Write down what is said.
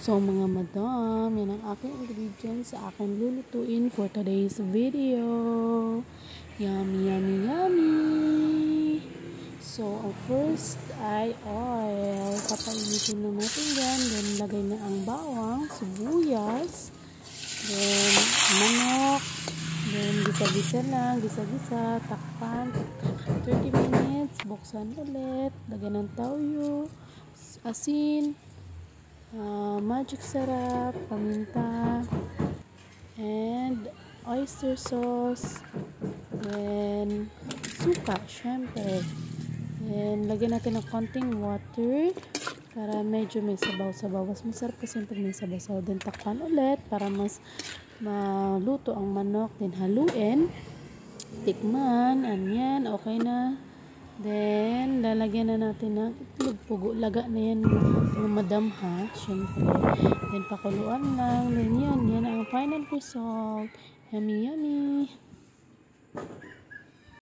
So mga madam, yan ang aking ingredients sa aking lulutuin for today's video. Yummy, yummy, yummy! So, ang first ay oil. Papainitin na natin yan. Then, lagay na ang bawang, sibuyas, then, manok, then, gisa-gisa lang, gisa-gisa, takpan, 30 minutes, buksan ulit, lagyan ng toyo, asin, magic sarap, paminta, and oyster sauce, then suka, syempre. Then, lagyan natin ng konting water para medyo may sabaw-sabaw. Mas masarap kasi pag may sabaw-sabaw. Then, takpan ulit para mas maluto ang manok. Then, haluin. Tikman. Anyan. Okay na. Then, lalagyan na natin ng itlog pugo. Laga na yan ng madam ha. Syempre. Then, pakuluan lang. Then, yan. Yan ang final result. Yummy, yummy.